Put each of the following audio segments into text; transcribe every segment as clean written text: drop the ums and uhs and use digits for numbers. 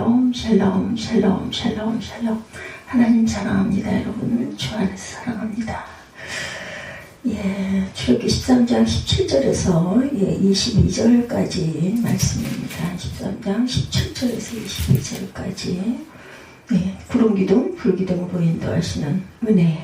샬롬 샬롬 샬롬 샬롬 샬롬. 하나님 사랑합니다. 여러분 주 안에서 사랑합니다. 출애굽기 13장 17절에서 22절까지 말씀입니다. 13장 17절에서 22절까지 구름기둥 불기둥으로 인도하시는 은혜,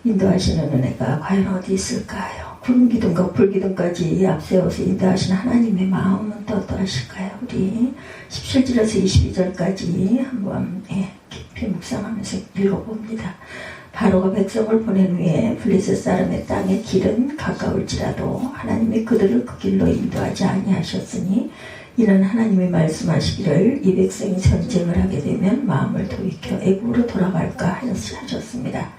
인도하시는 은혜가 과연 어디 있을까요? 구름기둥과 불기둥까지 앞세워서 인도하시는 하나님의 마음은 또 어떠하실까요? 우리 17절에서 22절까지 한번 깊이 묵상하면서 읽어봅니다. 바로가 백성을 보낸 후에 블레셋 사람의 땅의 길은 가까울지라도 하나님이 그들을 그 길로 인도하지 아니하셨으니 이는 하나님이 말씀하시기를 이 백성이 전쟁을 하게 되면 마음을 돌이켜 애굽으로 돌아갈까 하셨습니다.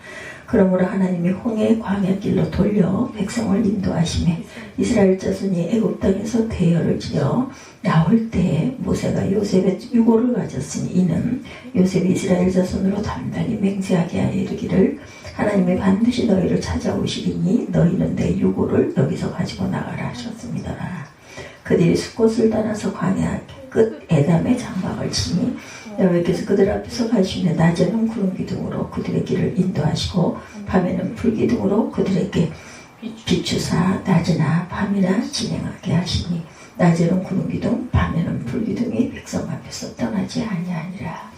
그러므로 하나님이 홍해 광야길로 돌려 백성을 인도하시매 이스라엘 자손이 애굽 땅에서 대열을 지어 나올 때에 모세가 요셉의 유고를 가졌으니 이는 요셉이 이스라엘 자손으로 단단히 맹세하게 하여 이르기를 하나님이 반드시 너희를 찾아오시리니 너희는 내 유고를 여기서 가지고 나가라 하셨습니다. 그들이 숫곳을 떠나서 광야 끝 에담의 장막을 치니 여호와께서 그들 앞에서 가시며 낮에는 구름기둥으로 그들의 길을 인도하시고 밤에는 불기둥으로 그들에게 비추사 낮이나 밤이나 진행하게 하시니 낮에는 구름기둥 밤에는 불기둥이 백성 앞에서 떠나지 아니하니라.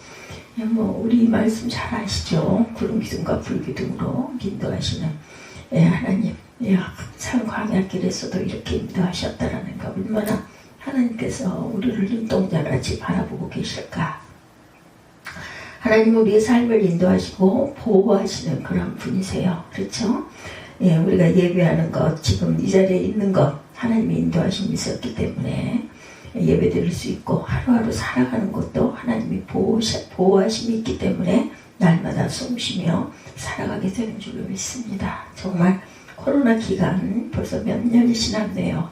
우리 말씀 잘 아시죠? 구름기둥과 불기둥으로 인도하시는 하나님, 참 광야길에서도 이렇게 인도하셨다라는 거 얼마나 하나님께서 우리를 눈동자같이 바라보고 계실까. 하나님은 우리의 삶을 인도하시고 보호하시는 그런 분이세요. 그렇죠? 우리가 예배하는 것, 지금 이 자리에 있는 것 하나님의 인도하심이 있었기 때문에 예배 드릴 수 있고 하루하루 살아가는 것도 하나님이 보호하심이 있기 때문에 날마다 숨쉬며 살아가게 되는 줄로 믿습니다. 정말 코로나 기간 벌써 몇 년이 지났네요.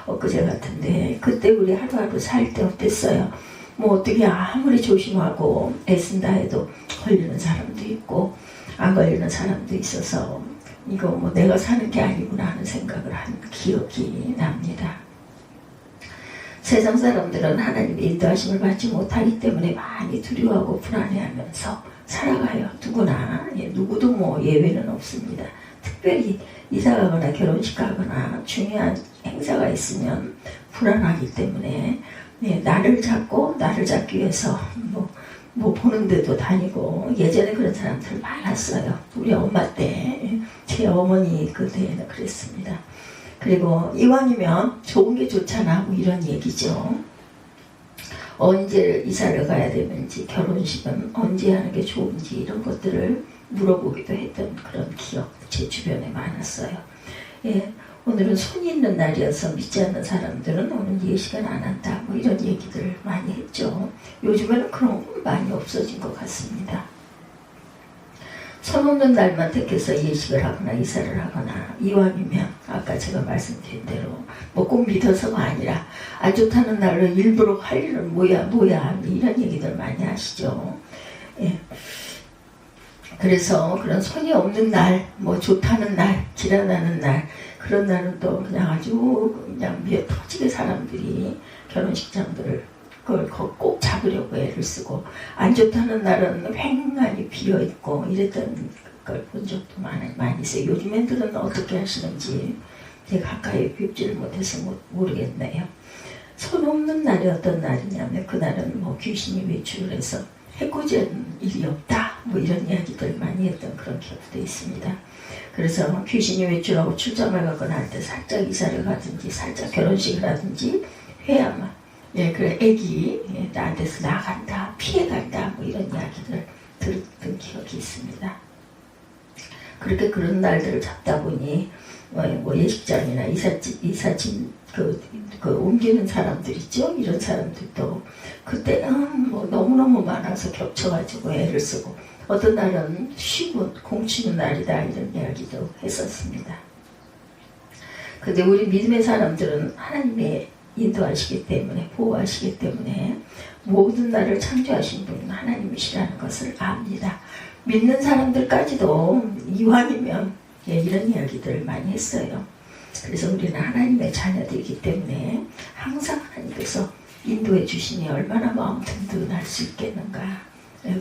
엊그제 같은데 그때 우리 하루하루 살 때 어땠어요? 어떻게 아무리 조심하고 애쓴다 해도 걸리는 사람도 있고 안 걸리는 사람도 있어서 이거 내가 사는 게 아니구나 하는 생각을 한 기억이 납니다. 세상 사람들은 하나님의 인도하심을 받지 못하기 때문에 많이 두려워하고 불안해하면서 살아가요. 누구나 누구도 예외는 없습니다. 특별히 이사가거나 결혼식 가거나 중요한 행사가 있으면 불안하기 때문에 나를 잡기 위해서 보는 데도 다니고 예전에 그런 사람들 많았어요. 우리 엄마 때, 제 어머니 그때는 그랬습니다. 그리고 이왕이면 좋은 게 좋잖아 이런 얘기죠. 언제 이사를 가야 되는지 결혼식은 언제 하는 게 좋은지 이런 것들을 물어보기도 했던 그런 기억 제 주변에 많았어요. 오늘은 손이 있는 날이어서 믿지 않는 사람들은 오늘 예식은 안 한다 이런 얘기들 많이 했죠. 요즘에는 그런 건 많이 없어진 것 같습니다. 손 없는 날만 택해서 예식을 하거나 이사를 하거나 이왕이면 아까 제가 말씀드린 대로 꼭 믿어서가 아니라 안 좋다는 날로 일부러 할 일은 뭐야 이런 얘기들 많이 하시죠. 그래서 그런 손이 없는 날, 좋다는 날, 길어나는 날 그런 날은 또 그냥 아주 그냥 미어 터지게 사람들이 결혼식장들을 그걸 꼭 잡으려고 애를 쓰고 안 좋다는 날은 횡하니 비어있고 이랬던 걸 본 적도 많이 있어요. 요즘 애들은 어떻게 하시는지 제가 가까이 뵙지를 못해서 모르겠네요. 손 없는 날이 어떤 날이냐면 그날은 귀신이 외출을 해서 해코지한 일이 없다 이런 이야기들 많이 했던 그런 기억도 있습니다. 그래서 귀신이 외출하고 출장을 가거나 할 때 살짝 이사를 가든지 살짝 결혼식을 하든지 해야만 그래 애기 나한테서 나간다 피해간다 이런 이야기를 들었던 기억이 있습니다. 그렇게 그런 날들을 잡다 보니 예식장이나 이사짐 옮기는 사람들 있죠. 이런 사람들도 그때는 너무너무 많아서 겹쳐가지고 애를 쓰고 어떤 날은 쉬고 공치는 날이다 이런 이야기도 했었습니다. 근데 우리 믿음의 사람들은 하나님의 인도하시기 때문에 보호하시기 때문에 모든 날을 창조하신 분은 하나님이시라는 것을 압니다. 믿는 사람들까지도 이왕이면 이런 이야기들을 많이 했어요. 그래서 우리는 하나님의 자녀들이기 때문에 항상 하나님께서 인도해 주시니 얼마나 마음 든든할 수 있겠는가.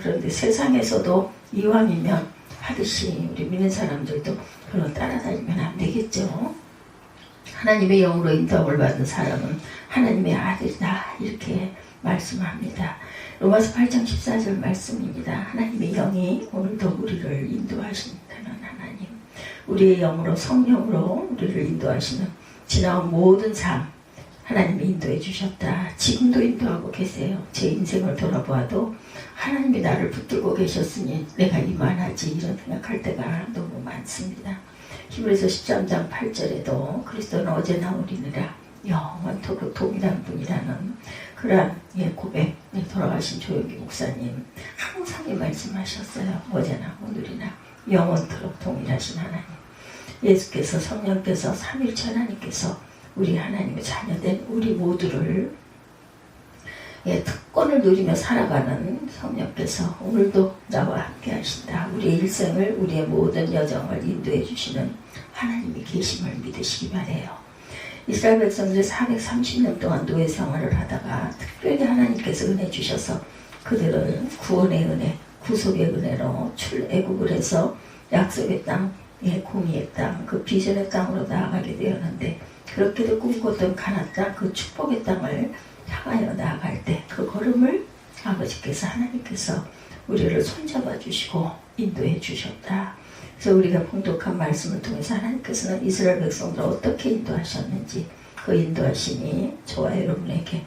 그런데 세상에서도 이왕이면 하듯이 우리 믿는 사람들도 그런 따라다니면 안 되겠죠. 하나님의 영으로 인도함을 받은 사람은 하나님의 아들이다 이렇게 말씀합니다. 로마서 8장 14절 말씀입니다. 하나님의 영이 오늘도 우리를 인도하신다는 하나님, 우리의 영으로 성령으로 우리를 인도하시는 지나온 모든 삶 하나님이 인도해 주셨다. 지금도 인도하고 계세요. 제 인생을 돌아보아도 하나님이 나를 붙들고 계셨으니 내가 이만하지 이런 생각할 때가 너무 많습니다. 히브리서 13장 8절에도 그리스도는 어제나 오리니라 영원토록 동일한 분이라는 그러한 고백, 돌아가신 조영기 목사님 항상 말씀하셨어요. 어제나 오늘이나 영원토록 동일하신 하나님, 예수께서 성령께서 삼위일체 하나님께서 우리 하나님의 자녀된 우리 모두를 특권을 누리며 살아가는 성령께서 오늘도 나와 함께 하신다. 우리의 일생을, 우리의 모든 여정을 인도해 주시는 하나님이 계심을 믿으시기 바라요. 이스라엘 백성들이 430년 동안 노예 생활을 하다가 특별히 하나님께서 은혜 주셔서 그들을 구원의 은혜, 구속의 은혜로 출애굽을 해서 약속의 땅, 공의의 땅, 그 비전의 땅으로 나아가게 되었는데, 그렇게도 꿈꿨던 가나안 땅, 그 축복의 땅을 향하여 나아갈 때 그 걸음을 아버지께서, 하나님께서 우리를 손잡아 주시고 인도해 주셨다. 그래서 우리가 봉독한 말씀을 통해서 하나님께서는 이스라엘 백성들을 어떻게 인도하셨는지 그 인도하심이 저와 여러분에게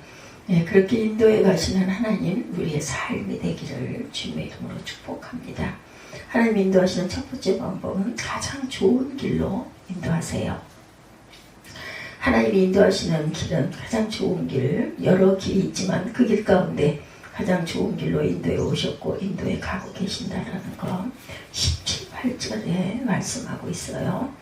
그렇게 인도해 가시는 하나님, 우리의 삶이 되기를 주님의 이름으로 축복합니다. 하나님 인도하시는 첫 번째 방법은 가장 좋은 길로 인도하세요. 하나님이 인도하시는 길은 가장 좋은 길, 여러 길이 있지만 그 길 가운데 가장 좋은 길로 인도해 오셨고 인도해 가고 계신다라는 거 17, 8절에 말씀하고 있어요.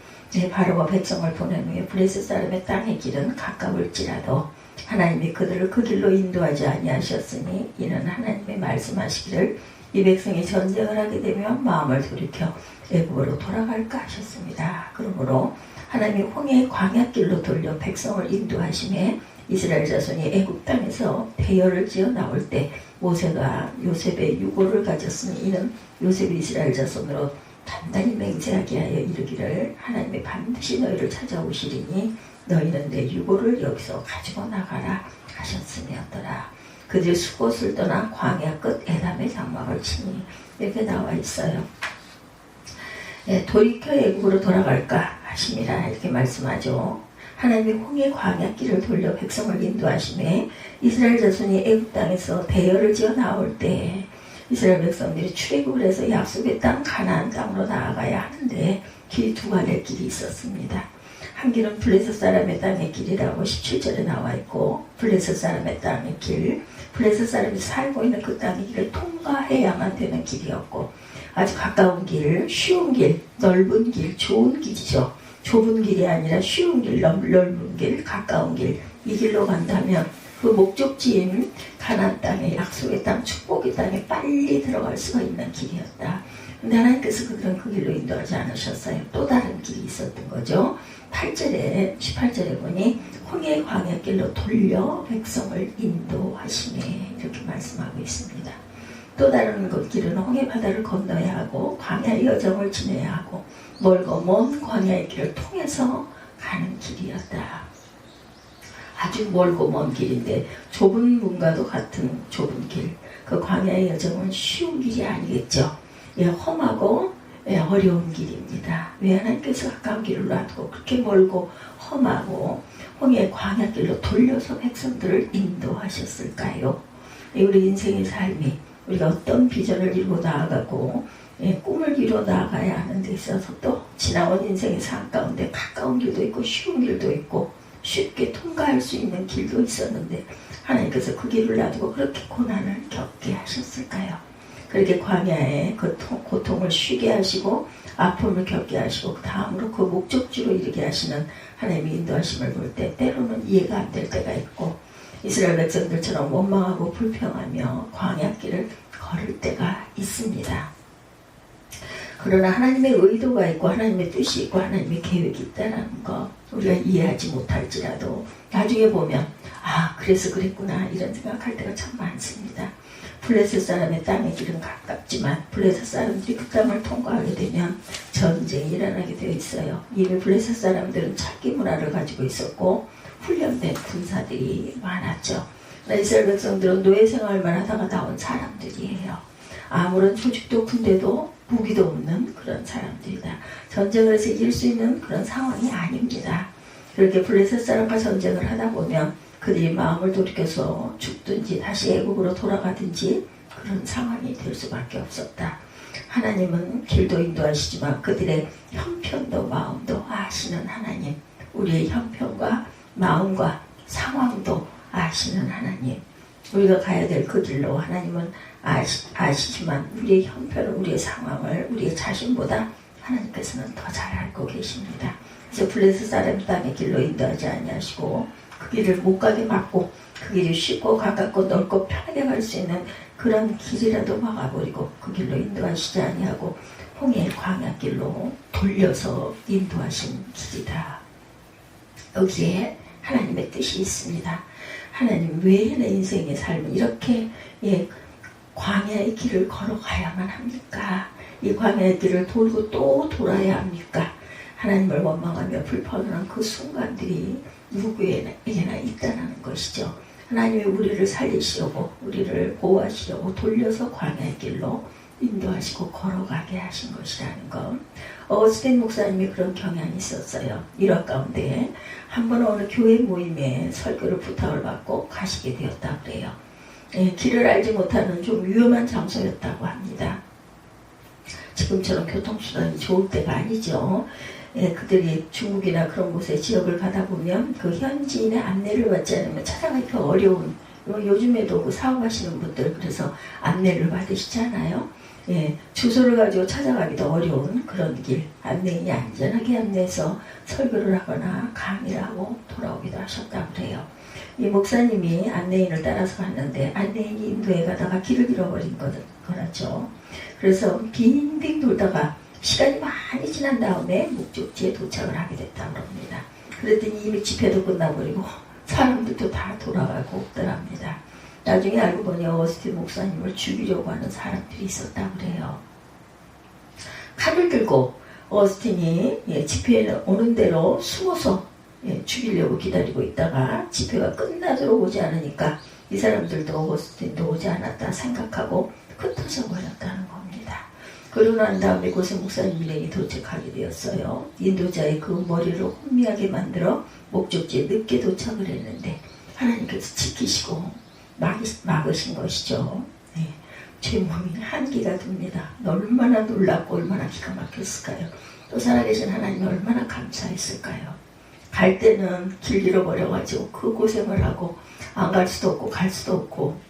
바로가 백성을 보낸 후에 블레셋 사람의 땅의 길은 가까울지라도 하나님이 그들을 그 길로 인도하지 아니하셨으니 이는 하나님의 말씀하시기를 이 백성이 전쟁을 하게 되면 마음을 돌이켜 애굽으로 돌아갈까 하셨습니다. 그러므로 하나님이 홍해의 광야길로 돌려 백성을 인도하심에 이스라엘 자손이 애굽 땅에서 대열을 지어 나올 때 모세가 요셉의 유고를 가졌으니 이는 요셉이 이스라엘 자손으로 단단히 맹세하게 하여 이르기를 하나님이 반드시 너희를 찾아오시리니 너희는 내 유고를 여기서 가지고 나가라 하셨음이었더라. 그들이 수곳을 떠나 광야 끝 에담의 장막을 치니 이렇게 나와 있어요. 돌이켜 애굽으로 돌아갈까 하심이라 이렇게 말씀하죠. 하나님이 홍해 광야길을 돌려 백성을 인도하심에 이스라엘 자손이 애굽 땅에서 대열을 지어 나올 때 이스라엘 백성들이 출애굽을 해서 약속의 땅 가나안 땅으로 나아가야 하는데 길이 두 가지의 길이 있었습니다. 한 길은 블레셋 사람의 땅의 길이라고 17절에 나와 있고, 블레셋 사람의 땅의 길, 블레셋 사람이 살고 있는 그 땅의 길을 통과해야만 되는 길이었고, 아주 가까운 길, 쉬운 길, 넓은 길, 좋은 길이죠. 좁은 길이 아니라 쉬운 길, 넓은 길, 가까운 길, 이 길로 간다면 그 목적지인 가나안 땅의 약속의 땅, 축복의 땅에 빨리 들어갈 수가 있는 길이었다. 근데 하나님께서 그들은 그 길로 인도하지 않으셨어요. 또 다른 길이 있었던 거죠. 8절에 18절에 보니 홍해 광야길로 돌려 백성을 인도하시네 이렇게 말씀하고 있습니다. 또 다른 그 길은 홍해 바다를 건너야 하고 광야의 여정을 지내야 하고 멀고 먼 광야의 길을 통해서 가는 길이었다. 아주 멀고 먼 길인데 좁은 문과도 같은 좁은 길, 그 광야의 여정은 쉬운 길이 아니겠죠. 험하고 어려운 길입니다. 왜 하나님께서 가까운 길을 놔두고 그렇게 멀고 험하고 홍해 광야길로 돌려서 백성들을 인도하셨을까요? 우리 인생의 삶이 우리가 어떤 비전을 이루고 나아가고 꿈을 이루어 나아가야 하는 데 있어서 또 지나온 인생의 삶 가운데 가까운 길도 있고 쉬운 길도 있고 쉽게 통과할 수 있는 길도 있었는데 하나님께서 그 길을 놔두고 그렇게 고난을 겪게 하셨을까요? 그렇게 광야에 그 고통을 쉬게 하시고 아픔을 겪게 하시고 그 다음으로 그 목적지로 이르게 하시는 하나님의 인도하심을 볼 때 때로는 이해가 안 될 때가 있고 이스라엘 백성들처럼 원망하고 불평하며 광야길을 걸을 때가 있습니다. 그러나 하나님의 의도가 있고 하나님의 뜻이 있고 하나님의 계획이 있다는 거 우리가 이해하지 못할지라도 나중에 보면 아, 그래서 그랬구나 이런 생각할 때가 참 많습니다. 블레셋 사람의 땅의 길은 가깝지만 블레셋 사람들이 그 땅을 통과하게 되면 전쟁이 일어나게 되어 있어요. 이미 블레셋 사람들은 찾기 문화를 가지고 있었고 훈련된 군사들이 많았죠. 이스라엘 백성들은 노예 생활만 하다가 나온 사람들이에요. 아무런 조직도 군대도 무기도 없는 그런 사람들이다. 전쟁을 해서 이길 수 있는 그런 상황이 아닙니다. 그렇게 블레셋 사람과 전쟁을 하다 보면 그들이 마음을 돌이켜서 죽든지 다시 애국으로 돌아가든지 그런 상황이 될 수밖에 없었다. 하나님은 길도 인도하시지만 그들의 형편도 마음도 아시는 하나님, 우리의 형편과 마음과 상황도 아시는 하나님, 우리가 가야 될 그 길로 하나님은 아시지만 우리의 형편을, 우리의 상황을 우리의 자신보다 하나님께서는 더 잘 알고 계십니다. 그래서 블레셋 사람 땅의 길로 인도하지 아니하시고 그 길을 못 가게 막고 그 길이 쉽고 가깝고 넓고 편하게 갈 수 있는 그런 길이라도 막아버리고 그 길로 인도하시지 아니하고 홍해 광야길로 돌려서 인도하신 길이다. 여기에 하나님의 뜻이 있습니다. 하나님, 왜 내 인생의 삶은 이렇게 광야의 길을 걸어가야만 합니까? 이 광야의 길을 돌고 또 돌아야 합니까? 하나님을 원망하며 불평하는 그 순간들이 누구에게나 있다는 것이죠. 하나님이 우리를 살리시려고, 우리를 보호하시려고 돌려서 광야의 길로 인도하시고 걸어가게 하신 것이라는 것. 어스틴 목사님이 그런 경향이 있었어요. 일화 가운데 한 번 어느 교회 모임에 설교를 부탁을 받고 가시게 되었다 그래요. 길을 알지 못하는 좀 위험한 장소였다고 합니다. 지금처럼 교통수단이 좋을 때가 아니죠. 그들이 중국이나 그런 곳에 지역을 가다 보면 그 현지인의 안내를 받지 않으면 찾아가기 어려운, 요즘에도 그 사업하시는 분들 그래서 안내를 받으시잖아요. 주소를 가지고 찾아가기도 어려운 그런 길, 안내인이 안전하게 안내해서 설교를 하거나 강의를 하고 돌아오기도 하셨다고 그래요. 이 목사님이 안내인을 따라서 갔는데 안내인이 인도에 가다가 길을 잃어버린 거라죠. 그래서 빙빙 돌다가 시간이 많이 지난 다음에 목적지에 도착을 하게 됐다고 합니다. 그랬더니 이미 집회도 끝나버리고 사람들도 다 돌아가고 없더랍니다. 나중에 알고 보니 어스틴 목사님을 죽이려고 하는 사람들이 있었다고 그래요. 칼을 들고 어스틴이 집회에 오는 대로 숨어서 죽이려고 기다리고 있다가 집회가 끝나도록 오지 않으니까 이 사람들도 어스틴도 오지 않았다 생각하고 흩어져 버렸다는 겁니다. 그러고 난 다음에 고세 목사님 일행이 도착하게 되었어요. 인도자의 그 머리를 혼미하게 만들어 목적지에 늦게 도착을 했는데 하나님께서 지키시고 막으신 것이죠. 제 몸이 한기가 듭니다. 얼마나 놀랍고 얼마나 기가 막혔을까요? 또 살아계신 하나님이 얼마나 감사했을까요? 갈 때는 길 잃어버려가지고 그 고생을 하고 안 갈 수도 없고 갈 수도 없고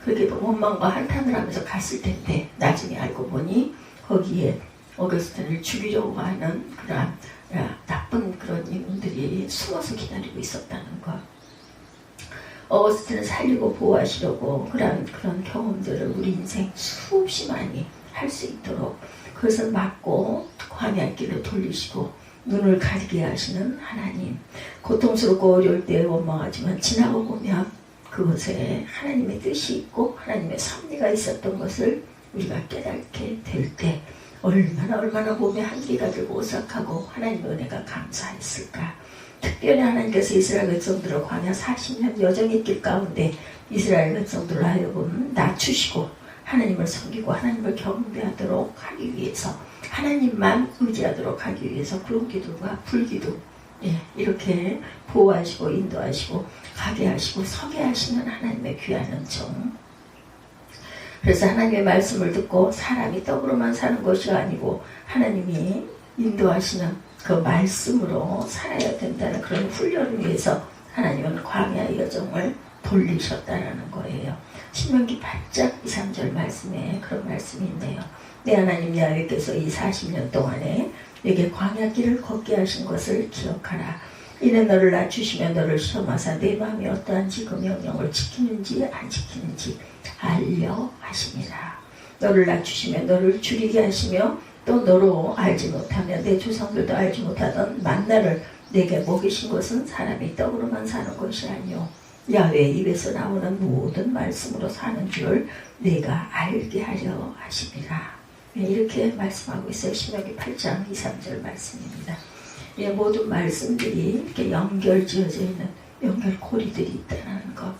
그렇게 원망과 한탄을 하면서 갔을 텐데 나중에 알고 보니 거기에 어거스틴을 죽이려고 하는 그런 나쁜 그런 인물들이 숨어서 기다리고 있었다는 것. 어거스틴을 살리고 보호하시려고 그런 경험들을 우리 인생 수없이 많이 할 수 있도록 그것을 막고 광야길로 돌리시고 눈을 가리게 하시는 하나님. 고통스럽고 어려울 때 원망하지만 지나고 보면 그것에 하나님의 뜻이 있고 하나님의 섭리가 있었던 것을 우리가 깨닫게 될 때 얼마나 몸에 한기가 들고 오싹하고 하나님의 은혜가 감사했을까. 특별히 하나님께서 이스라엘 백성들을 광야 40년 여정의 길 가운데 이스라엘 백성들을 하여금 낮추시고 하나님을 섬기고 하나님을 경배하도록 하기 위해서 하나님만 의지하도록 하기 위해서 구름기둥과 불기둥 이렇게 보호하시고 인도하시고 가게 하시고 서게 하시는 하나님의 귀한 은총. 그래서 하나님의 말씀을 듣고 사람이 떡으로만 사는 것이 아니고 하나님이 인도하시는 그 말씀으로 살아야 된다는 그런 훈련을 위해서 하나님은 광야의 여정을 돌리셨다라는 거예요. 신명기 8장 2, 3절 말씀에 그런 말씀이 있네요. 내 하나님 야훼께서 이 40년 동안에 내게 광야길을 걷게 하신 것을 기억하라. 이는 너를 낮추시며 너를 시험하사 내 마음이 어떠한지 그 명령을 지키는지 안 지키는지 알려 하시니라. 너를 낮추시며 너를 줄이게 하시며 또 너로 알지 못하며 내 조상들도 알지 못하던 만나를 내게 먹이신 것은 사람이 떡으로만 사는 것이 아니요 야훼 입에서 나오는 모든 말씀으로 사는 줄 내가 알게 하려 하심이라. 이렇게 말씀하고 있어요. 신명기 8장 2, 3절 말씀입니다. 모든 말씀들이 이렇게 연결지어져 있는 연결고리들이 있다는 것.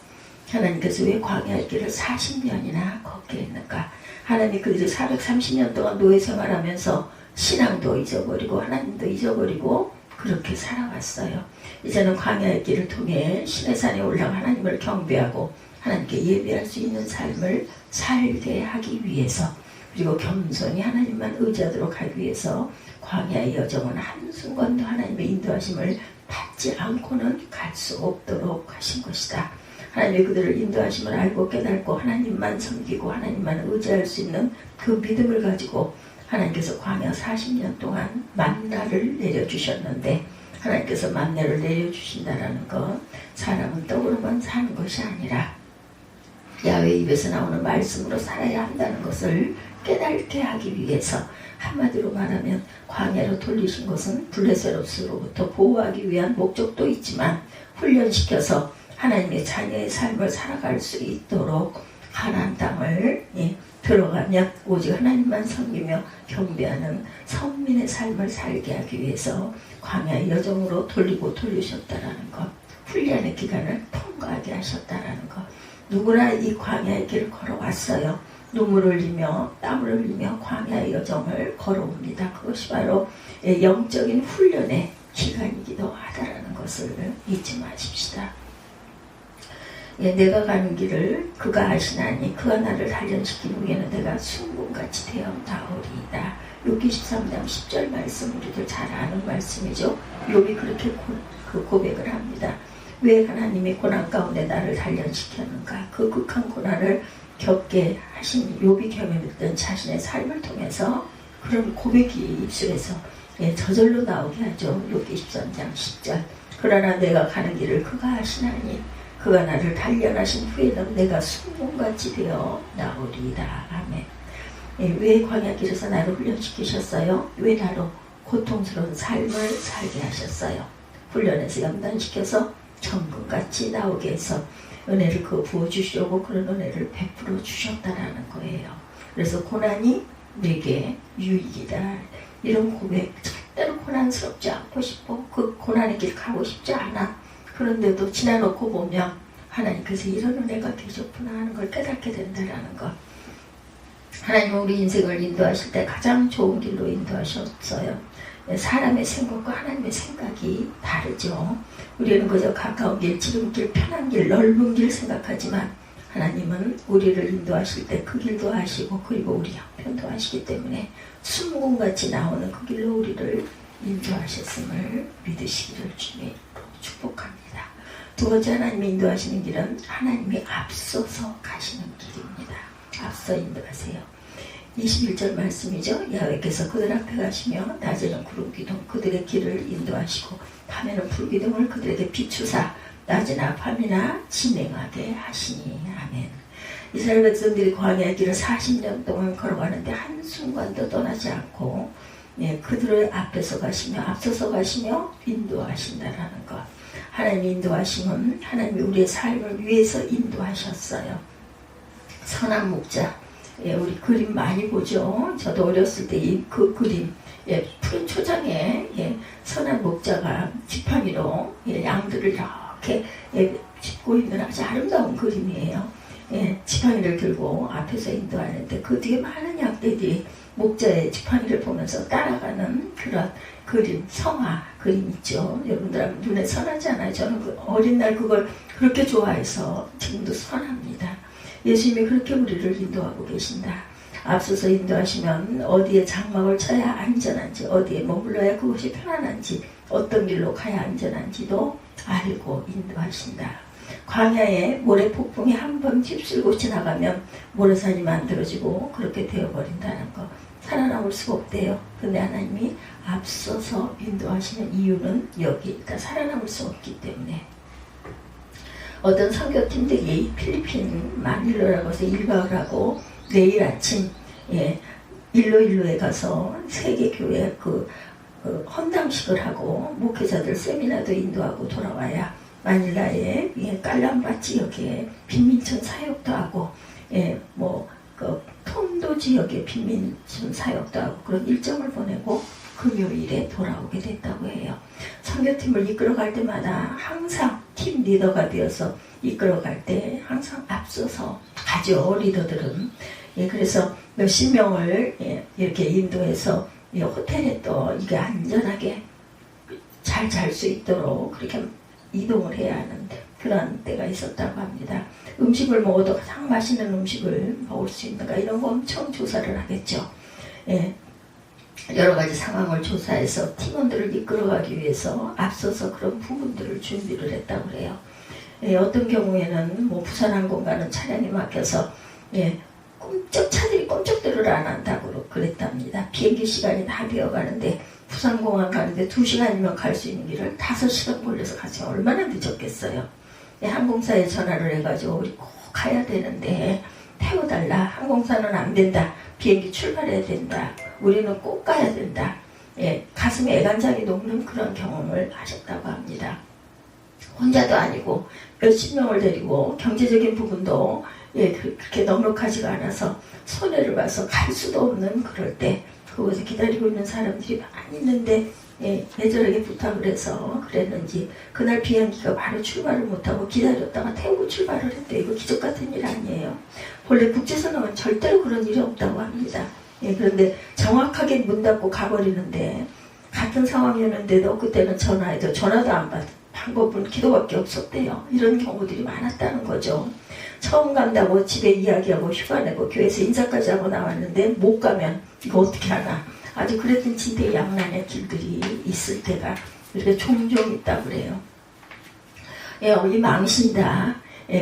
하나님께서 왜 광야의 길을 40년이나 걷게 했는가? 하나님 그들이 430년 동안 노예 생활하면서 신앙도 잊어버리고 하나님도 잊어버리고 그렇게 살아왔어요. 이제는 광야의 길을 통해 시내산에 올라가 하나님을 경배하고 하나님께 예배할 수 있는 삶을 살게 하기 위해서, 그리고 겸손히 하나님만 의지하도록 하기 위해서 광야의 여정은 한순간도 하나님의 인도하심을 받지 않고는 갈 수 없도록 하신 것이다. 하나님이 그들을 인도하심을 알고 깨닫고 하나님만 섬기고 하나님만 의지할 수 있는 그 믿음을 가지고 하나님께서 광야 40년 동안 만나를 내려주셨는데, 하나님께서 만나를 내려주신다라는 것, 사람은 떡으로만 사는 것이 아니라 야훼 입에서 나오는 말씀으로 살아야 한다는 것을 깨닫게 하기 위해서, 한마디로 말하면 광야로 돌리신 것은 블레셋으로부터 보호하기 위한 목적도 있지만 훈련시켜서 하나님의 자녀의 삶을 살아갈 수 있도록 가나안 땅을 들어가면 오직 하나님만 섬기며 경배하는 선민의 삶을 살게 하기 위해서 광야의 여정으로 돌리셨다라는 것, 훈련의 기간을 통과하게 하셨다라는 것. 누구나 이 광야의 길을 걸어왔어요. 눈물을 흘리며 땀을 흘리며 광야의 여정을 걸어옵니다. 그것이 바로 영적인 훈련의 기간이기도 하다라는 것을 잊지 마십시다. 내가 가는 길을 그가 아시나니 그가 나를 단련시킨 후에는 내가 순금같이 되어 나오리이다. 욥기 13장 10절 말씀, 우리들 잘 아는 말씀이죠. 욥이 그렇게 고백을 합니다. 왜 하나님이 고난 가운데 나를 단련시켰는가? 그 극한 고난을 겪게 하신 욥이 경험했던 자신의 삶을 통해서 그런 고백이 입술에서 저절로 나오게 하죠. 욥기 13장 10절. 그러나 내가 가는 길을 그가 아시나니 그가 나를 단련하신 후에는 내가 순금같이 되어 나오리이다. 아멘. 왜 광야길에서 나를 훈련시키셨어요? 왜 나로 고통스러운 삶을 살게 하셨어요? 훈련해서 연단시켜서 정금같이 나오게 해서 은혜를 부어주시려고 그런 은혜를 베풀어 주셨다라는 거예요. 그래서 고난이 내게 유익이다. 이런 고백, 절대로 고난스럽지 않고 싶어. 그 고난의 길 가고 싶지 않아. 그런데도 지나놓고 보면 하나님께서 이런 은혜가 계셨구나 하는 걸 깨닫게 된다는 것. 하나님은 우리 인생을 인도하실 때 가장 좋은 길로 인도하셨어요. 사람의 생각과 하나님의 생각이 다르죠. 우리는 그저 가까운 길, 지름길, 편한 길, 넓은 길 생각하지만 하나님은 우리를 인도하실 때 그 길도 아시고 그리고 우리 형편도 아시기 때문에 순금같이 나오는 그 길로 우리를 인도하셨음을 믿으시기를 주님 축복합니다. 두 번째, 하나님이 인도하시는 길은 하나님이 앞서서 가시는 길입니다. 앞서 인도하세요. 21절 말씀이죠. 야훼께서 그들 앞에 가시며 낮에는 구름 기둥 그들의 길을 인도하시고 밤에는 불 기둥을 그들에게 비추사 낮이나 밤이나 진행하게 하시니. 아멘. 이스라엘 백성들이 광야의 길을 40년 동안 걸어가는데 한순간도 떠나지 않고 그들의 앞에서 가시며 앞서서 가시며 인도하신다라는 것. 하나님의 인도하심은 하나님이 우리의 삶을 위해서 인도하셨어요. 선한 목자, 우리 그림 많이 보죠. 저도 어렸을 때 그 그림, 푸른 초장에 선한 목자가 지팡이로 양들을 이렇게 짚고 있는 아주 아름다운 그림이에요. 지팡이를 들고 앞에서 인도하는데 그 뒤에 많은 양떼들이 목자의 지팡이를 보면서 따라가는 그런 그림, 성화 그림 있죠. 여러분들 눈에 선하지 않아요? 저는 어린 날 그걸 그렇게 좋아해서 지금도 선합니다. 예수님이 그렇게 우리를 인도하고 계신다. 앞서서 인도하시면 어디에 장막을 쳐야 안전한지, 어디에 머물러야 그것이 편안한지, 어떤 길로 가야 안전한지도 알고 인도하신다. 광야에 모래폭풍이 한 번 휩쓸고 지나가면 모래산이 만들어지고 그렇게 되어버린다는 거. 살아남을 수가 없대요. 근데 하나님이 앞서서 인도하시는 이유는 여기, 그러니까 살아남을 수 없기 때문에. 어떤 선교팀들이 필리핀 마닐로라고 해서 1박을 하고 내일 아침 일로일로에 가서 세계교회 헌당식을 하고 목회자들 세미나도 인도하고 돌아와야 마닐라의 깔람바 지역에 빈민촌 사역도 하고 그 톤도 지역에 빈민촌 사역도 하고 그런 일정을 보내고 금요일에 돌아오게 됐다고 해요. 선교팀을 이끌어갈 때마다 항상 팀 리더가 되어서 이끌어갈 때 항상 앞서서 가죠. 리더들은. 그래서 몇십 명을 이렇게 인도해서 호텔에 또 이게 안전하게 잘 잘 수 있도록 그렇게 이동을 해야 하는 그런 때가 있었다고 합니다. 음식을 먹어도 가장 맛있는 음식을 먹을 수 있는가 이런 거 엄청 조사를 하겠죠. 여러 가지 상황을 조사해서 팀원들을 이끌어가기 위해서 앞서서 그런 부분들을 준비를 했다고 해요. 어떤 경우에는 부산항공가는 차량이 막혀서 차들이 꼼짝대로를 안 한다고 그랬답니다. 비행기 시간이 다 되어가는데 부산공항 가는데 2시간이면 갈 수 있는 길을 5시간 걸려서 가서 얼마나 늦었겠어요. 항공사에 전화를 해가지고 우리 꼭 가야 되는데 태워달라. 항공사는 안 된다. 비행기 출발해야 된다. 우리는 꼭 가야 된다. 가슴에 애간장이 녹는 그런 경험을 하셨다고 합니다. 혼자도 아니고 몇십 명을 데리고 경제적인 부분도 그렇게 넉넉하지가 않아서 손해를 봐서 갈 수도 없는 그럴 때 그곳에 기다리고 있는 사람들이 많이 있는데 애절하게 부탁을 해서 그랬는지 그날 비행기가 바로 출발을 못하고 기다렸다가 태우고 출발을 했대요. 이거 기적 같은 일 아니에요. 원래 국제선항은 절대로 그런 일이 없다고 합니다. 그런데 정확하게 문 닫고 가버리는데 같은 상황이었는데도 그때는 전화해도 전화도 안 받. 방법은 기도밖에 없었대요. 이런 경우들이 많았다는 거죠. 처음 간다고 집에 이야기하고 휴가 내고 교회에서 인사까지 하고 나왔는데 못 가면 이거 어떻게 하나. 아주 그랬던 진퇴양난의 길들이 있을 때가 이렇게 종종 있다고 그래요. 이 망신다.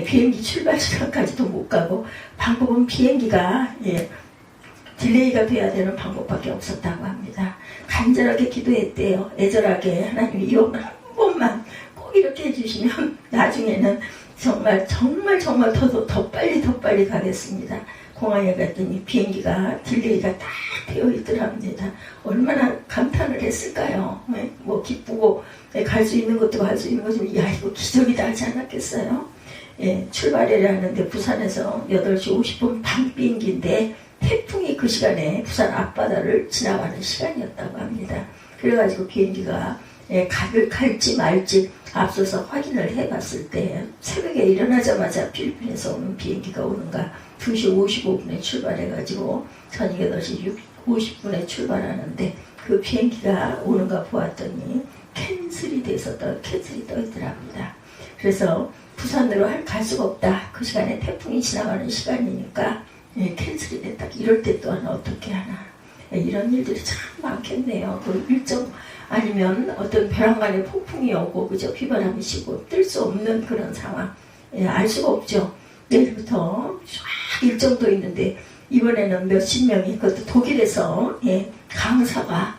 비행기 출발 시간까지도 못 가고 방법은 비행기가 딜레이가 돼야 되는 방법밖에 없었다고 합니다. 간절하게 기도했대요. 애절하게 하나님 이번만 한 번만 꼭 이렇게 해주시면 나중에는 정말 더 빨리 가겠습니다. 공항에 갔더니 비행기가 딜레이가 다 되어 있더랍니다. 얼마나 감탄을 했을까요? 기쁘고 갈 수 있는 것도 갈 수 있는 거지만 야 이거 기적이다 하지 않았겠어요? 출발해야 하는데 부산에서 8시 50분 밤 비행기인데 태풍이 그 시간에 부산 앞바다를 지나가는 시간이었다고 합니다. 그래가지고 비행기가 갈지 말지 앞서서 확인을 해봤을 때 새벽에 일어나자마자 필리핀에서 오는 비행기가 오는가 2시 55분에 출발해가지고 저녁 8시 50분에 출발하는데 그 비행기가 오는가 보았더니 캔슬이 떠 있더랍니다. 그래서 부산으로 갈 수가 없다. 그 시간에 태풍이 지나가는 시간이니까 캔슬이 됐다. 이럴 때 또한 어떻게 하나. 이런 일들이 참 많겠네요. 그 일정 아니면 어떤 벼랑간에 폭풍이 오고 그저 비바람이 치고 뜰 수 없는 그런 상황. 알 수가 없죠. 내일부터 쫙 일정도 있는데 이번에는 몇십 명이 그것도 독일에서 강사가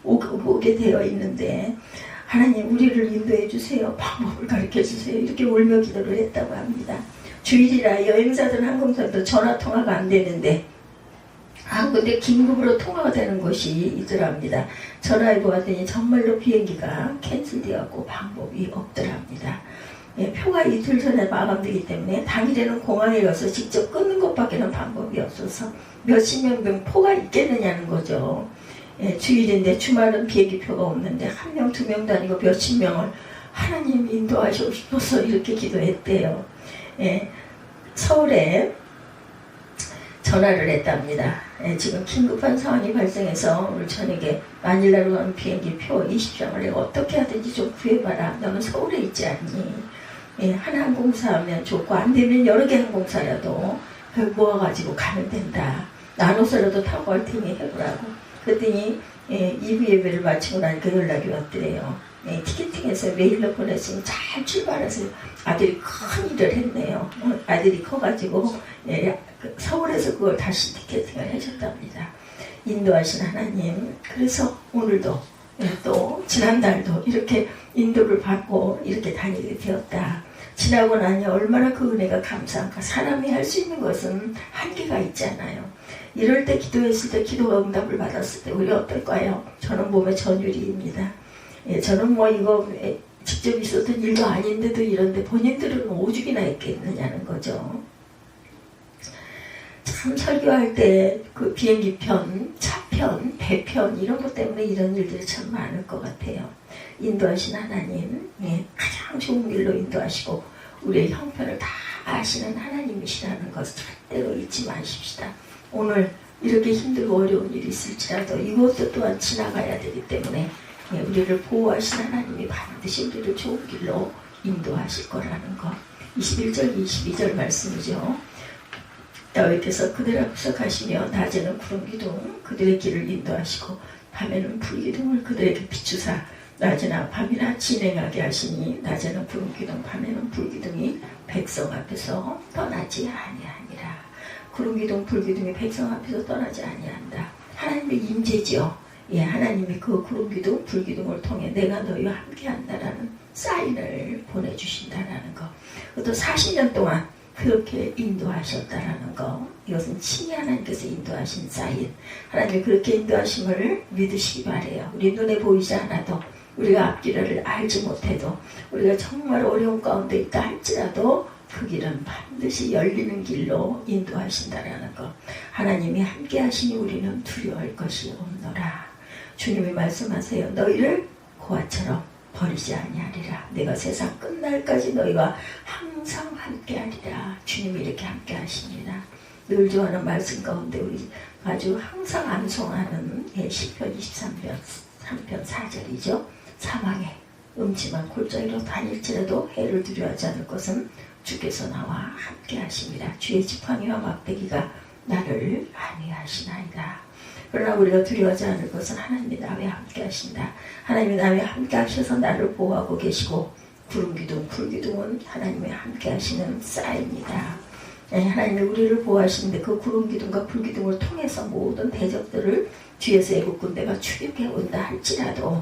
오게 되어 있는데 하나님 우리를 인도해 주세요. 방법을 가르쳐 주세요. 이렇게 울며 기도를 했다고 합니다. 주일이라 여행사들 항공사도 전화통화가 안 되는데 근데 긴급으로 통화가 되는 곳이 있더랍니다. 전화해 보았더니 정말로 비행기가 캔슬되었고 방법이 없더랍니다. 표가 이틀 전에 마감되기 때문에 당일에는 공항에 가서 직접 끊는 것밖에는 방법이 없어서 몇십 명 표가 있겠느냐는 거죠. 주일인데 주말은 비행기 표가 없는데 한 명, 두 명도 아니고 몇십 명을 하나님 인도하시옵소서 이렇게 기도했대요. 서울에 전화를 했답니다. 지금 긴급한 상황이 발생해서 오늘 저녁에 마닐라로 가는 비행기 표 20장을 내가 어떻게 하든지 좀 구해봐라. 너는 서울에 있지 않니? 한 항공사 하면 좋고 안 되면 여러 개 항공사라도 모아가지고 가면 된다. 나눠서라도 타고 갈 테니 해보라고. 그랬더니 2부 예배를 마치고 나니까 연락이 왔더래요. 티켓팅해서 메일로 보냈으면 잘 출발해서 아들이 큰 일을 했네요. 아들이 커가지고 서울에서 그걸 다시 티켓팅을 해줬답니다. 인도하신 하나님. 그래서 오늘도 또 지난달도 이렇게 인도를 받고 이렇게 다니게 되었다. 지나고 나니 얼마나 그 은혜가 감사한가. 사람이 할 수 있는 것은 한계가 있잖아요. 이럴 때 기도했을 때 기도가 응답을 받았을 때 우리 어떨까요? 저는 몸에 전율이입니다. 저는 이거 직접 있었던 일도 아닌데도 이런데 본인들은 오죽이나 있겠느냐는 거죠. 참 설교할 때 그 비행기 편, 차편, 배편 이런 것 때문에 이런 일들이 참 많을 것 같아요. 인도하신 하나님, 가장 좋은 길로 인도하시고 우리의 형편을 다 아시는 하나님이시라는 것을 절대로 잊지 마십시다. 오늘 이렇게 힘들고 어려운 일이 있을지라도 이것도 또한 지나가야 되기 때문에 우리를 보호하신 하나님이 반드시 우리를 좋은 길로 인도하실 거라는 것. 21절, 22절 말씀이죠. 여호와께서 그들 앞에서 가시며 낮에는 구름기둥 그들의 길을 인도하시고 밤에는 불기둥을 그들에게 비추사 낮이나 밤이나 진행하게 하시니 낮에는 구름기둥 밤에는 불기둥이 백성 앞에서 떠나지 아니하니라. 구름기둥 불기둥이 백성 앞에서 떠나지 아니한다. 하나님의 임재지요. 하나님이 그 구름기둥 불기둥을 통해 내가 너희와 함께한다라는 사인을 보내주신다라는 것. 또 40년 동안 그렇게 인도하셨다라는 거. 이것은 친히 하나님께서 인도하신 사인. 하나님이 그렇게 인도하심을 믿으시기 바래요. 우리 눈에 보이지 않아도 우리가 앞길을 알지 못해도 우리가 정말 어려운 가운데 있다 할지라도 그 길은 반드시 열리는 길로 인도하신다라는 것. 하나님이 함께 하시니 우리는 두려워할 것이 없노라. 주님이 말씀하세요. 너희를 고아처럼 버리지 아니하리라. 내가 세상 끝날까지 너희와 항상 함께하리라. 주님이 이렇게 함께하십니다. 늘 좋아하는 말씀 가운데 우리 아주 항상 암송하는 시편 23편 3편 4절이죠. 사망의 음침한 골짜기로 다닐지라도 해를 두려워하지 않을 것은 주께서 나와 함께하십니다. 주의 지팡이와 막대기가 나를 안위하시나이다. 그러나 우리가 두려워하지 않을 것은 하나님이 나와 함께하신다. 하나님이 나와 함께하셔서 나를 보호하고 계시고 구름기둥, 불기둥은 하나님이 함께하시는 사입니다. 하나님이 우리를 보호하시는데 그 구름기둥과 불기둥을 통해서 모든 대적들을 뒤에서 애국 군대가 추격해 온다 할지라도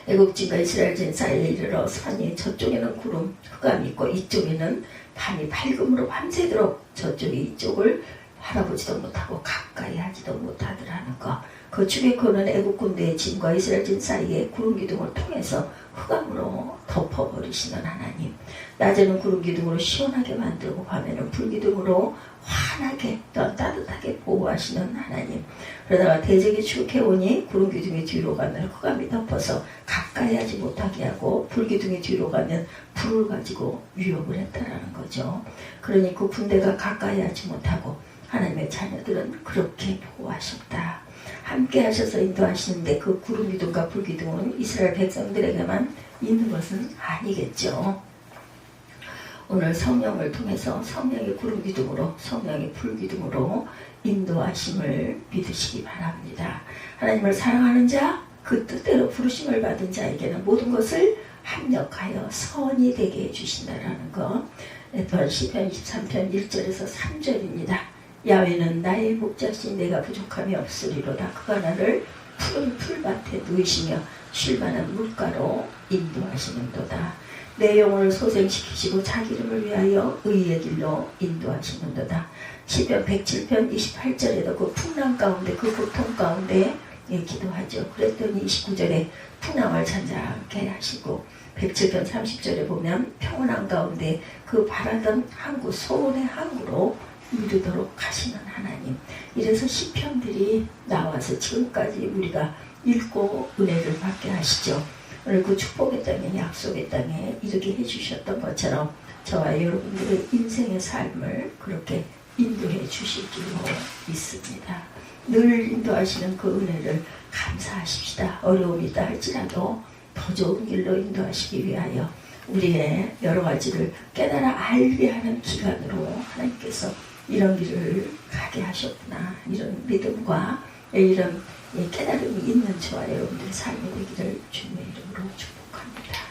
애국진과 이스라엘진 사이에 이르러 산이 저쪽에는 구름, 흑암이 있고 이쪽에는 밤이 밝음으로 밤새도록 저쪽이 이쪽을 바라보지도 못하고 가까이 하지도 못하더라는 것. 그 추격하는 애국군대의 진과 이스라엘진 사이에 구름기둥을 통해서 흑암으로 덮어버리시는 하나님. 낮에는 구름기둥으로 시원하게 만들고 밤에는 불기둥으로 환하게 또 따뜻하게 보호하시는 하나님. 그러다가 대적이 추격해오니 구름기둥이 뒤로 가면 흑암이 덮어서 가까이 하지 못하게 하고 불기둥이 뒤로 가면 불을 가지고 위협을 했다라는 거죠. 그러니 그 군대가 가까이 하지 못하고 하나님의 자녀들은 그렇게 보호하셨다. 함께 하셔서 인도하시는데 그 구름기둥과 불기둥은 이스라엘 백성들에게만 있는 것은 아니겠죠. 오늘 성령을 통해서 성령의 구름기둥으로 성령의 불기둥으로 인도하심을 믿으시기 바랍니다. 하나님을 사랑하는 자, 그 뜻대로 부르심을 받은 자에게는 모든 것을 합력하여 선이 되게 해주신다라는 것. 또한 시편 23편 1절에서 3절입니다. 야훼는 나의 목자신 내가 부족함이 없으리로다. 그가 나를 푸른 풀밭에 누이시며 쉴만한 물가로 인도하시는도다. 내 영혼을 소생시키시고 자기 이름을 위하여 의의 길로 인도하시는도다. 시편 107편 28절에도 그 풍랑 가운데 그 고통 가운데 기도하죠. 그랬더니 29절에 풍랑을 잔잔하게 하시고 107편 30절에 보면 평온한 가운데 그 바라던 항구 소원의 항구로 이르도록 하시는 하나님. 이래서 시편들이 나와서 지금까지 우리가 읽고 은혜를 받게 하시죠. 오늘 그 축복의 땅에 약속의 땅에 이렇게 해주셨던 것처럼 저와 여러분들의 인생의 삶을 그렇게 인도해 주실 줄로 믿습니다. 늘 인도하시는 그 은혜를 감사하십시다. 어려움이 있다 할지라도 더 좋은 길로 인도하시기 위하여 우리의 여러 가지를 깨달아 알게 하는 기간으로 하나님께서 이런 길을 가게 하셨구나. 이런 믿음과 이런 깨달음이 있는 저와 여러분들의 삶이 되기를 주님의 이름으로 축복합니다.